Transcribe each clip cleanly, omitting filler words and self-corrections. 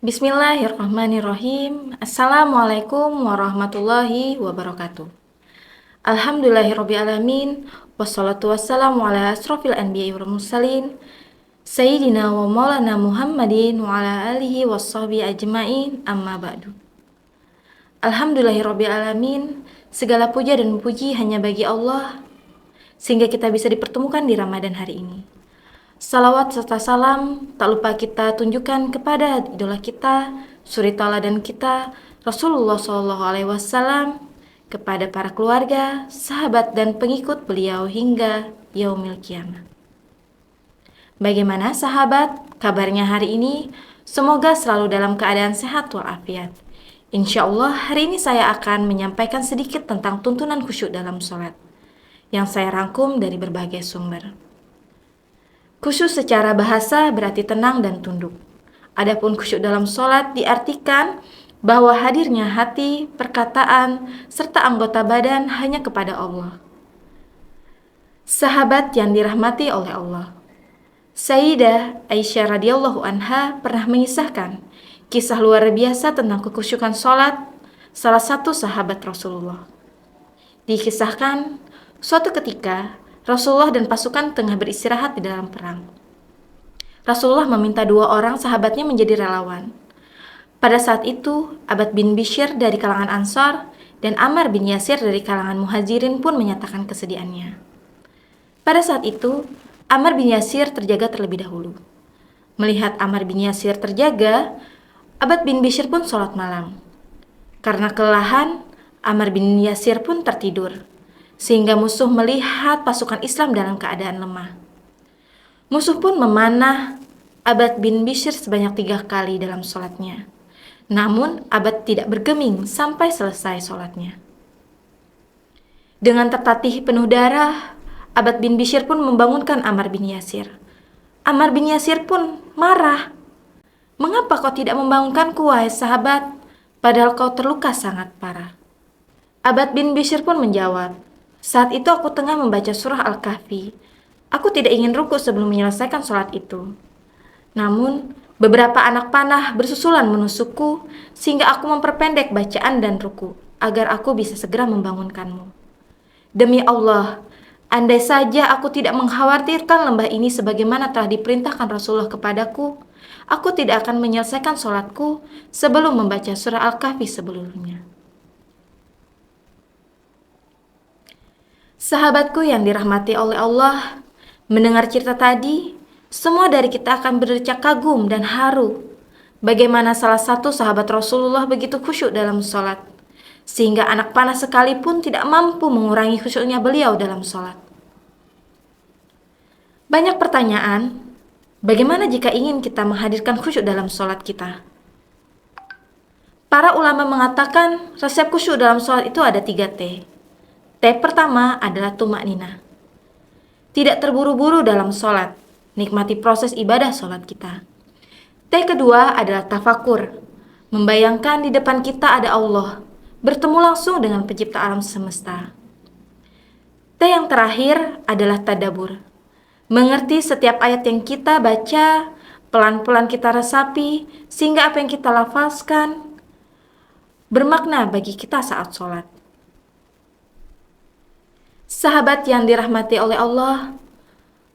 Bismillahirrahmanirrahim. Assalamualaikum warahmatullahi wabarakatuh. Alhamdulillahirrabbilalamin. Wassalatu wassalamu ala asrofil anbiya'i wal mursalin Sayyidina wa maulana Muhammadin wa ala alihi wassahbihi ajma'in, amma ba'du. Alhamdulillahirrabbilalamin. Segala puja dan puji hanya bagi Allah, sehingga kita bisa dipertemukan di Ramadan hari ini. Salawat serta salam tak lupa kita tunjukkan kepada idola kita, suri tauladan kita, Rasulullah SAW, kepada para keluarga, sahabat dan pengikut beliau hingga yaumil qiyamah. Bagaimana sahabat kabarnya hari ini? Semoga selalu dalam keadaan sehat walafiat. Insya Allah hari ini saya akan menyampaikan sedikit tentang tuntunan khusyuk dalam sholat yang saya rangkum dari berbagai sumber. Khusyuk secara bahasa berarti tenang dan tunduk. Adapun khusyuk dalam sholat diartikan bahwa hadirnya hati, perkataan, serta anggota badan hanya kepada Allah. Sahabat yang dirahmati oleh Allah, Sayyidah Aisyah radhiyallahu anha pernah mengisahkan kisah luar biasa tentang kekhusyukan sholat salah satu sahabat Rasulullah. Dikisahkan suatu ketika Rasulullah dan pasukan tengah beristirahat di dalam perang. Rasulullah meminta 2 orang sahabatnya menjadi relawan. Pada saat itu, Abbad bin Bishr dari kalangan Ansar dan Ammar bin Yasir dari kalangan Muhajirin pun menyatakan kesediaannya. Pada saat itu, Ammar bin Yasir terjaga terlebih dahulu. Melihat Ammar bin Yasir terjaga, Abbad bin Bishr pun sholat malam. Karena kelelahan, Ammar bin Yasir pun tertidur, sehingga musuh melihat pasukan Islam dalam keadaan lemah. Musuh pun memanah Abbad bin Bishr sebanyak 3 kali dalam sholatnya. Namun Abbad tidak bergeming sampai selesai sholatnya. Dengan tertatih penuh darah, Abbad bin Bishr pun membangunkan Ammar bin Yasir. Ammar bin Yasir pun marah. "Mengapa kau tidak membangunkanku, wahai sahabat, padahal kau terluka sangat parah?" Abbad bin Bishr pun menjawab, "Saat itu aku tengah membaca surah Al-Kahfi. Aku tidak ingin ruku sebelum menyelesaikan sholat itu. Namun, beberapa anak panah bersusulan menusukku sehingga aku memperpendek bacaan dan ruku agar aku bisa segera membangunkanmu. Demi Allah, andai saja aku tidak mengkhawatirkan lembah ini sebagaimana telah diperintahkan Rasulullah kepadaku, aku tidak akan menyelesaikan sholatku sebelum membaca surah Al-Kahfi sebelumnya." Sahabatku yang dirahmati oleh Allah, mendengar cerita tadi, semua dari kita akan berdecak kagum dan haru bagaimana salah satu sahabat Rasulullah begitu khusyuk dalam sholat, sehingga anak panah sekalipun tidak mampu mengurangi khusyuknya beliau dalam sholat. Banyak pertanyaan, bagaimana jika ingin kita menghadirkan khusyuk dalam sholat kita? Para ulama mengatakan resep khusyuk dalam sholat itu ada 3T. T pertama adalah tumakninah. Tidak terburu-buru dalam sholat, nikmati proses ibadah sholat kita. T kedua adalah tafakur, membayangkan di depan kita ada Allah, bertemu langsung dengan pencipta alam semesta. T yang terakhir adalah tadabur, mengerti setiap ayat yang kita baca, pelan-pelan kita resapi, sehingga apa yang kita lafazkan bermakna bagi kita saat sholat. Sahabat yang dirahmati oleh Allah,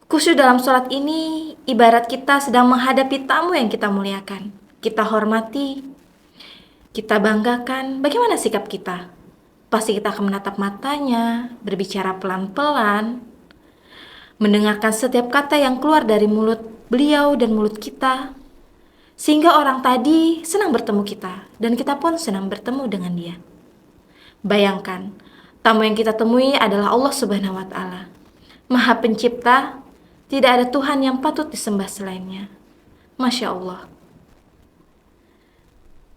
khusyuk dalam sholat ini ibarat kita sedang menghadapi tamu yang kita muliakan, kita hormati, kita banggakan. Bagaimana sikap kita? Pasti kita akan menatap matanya, berbicara pelan-pelan, mendengarkan setiap kata yang keluar dari mulut beliau dan mulut kita, sehingga orang tadi senang bertemu kita, dan kita pun senang bertemu dengan dia. Bayangkan, tamu yang kita temui adalah Allah Subhanahu wa Ta'ala, Maha Pencipta. Tidak ada Tuhan yang patut disembah selainnya. Masya Allah.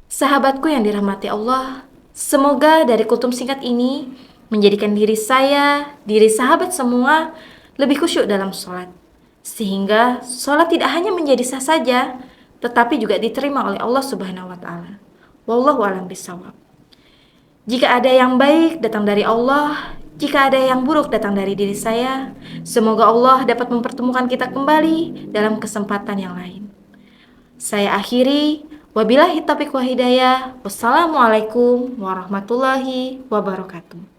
Sahabatku yang dirahmati Allah, semoga dari kutum singkat ini menjadikan diri saya, diri sahabat semua lebih khusyuk dalam sholat, sehingga sholat tidak hanya menjadi sah saja, tetapi juga diterima oleh Allah Subhanahu wa Ta'ala. Wallahu a'lam bishawab. Jika ada yang baik datang dari Allah, jika ada yang buruk datang dari diri saya, semoga Allah dapat mempertemukan kita kembali dalam kesempatan yang lain. Saya akhiri, Wabillahi taufiq wa hidayah. Wassalamualaikum warahmatullahi wabarakatuh.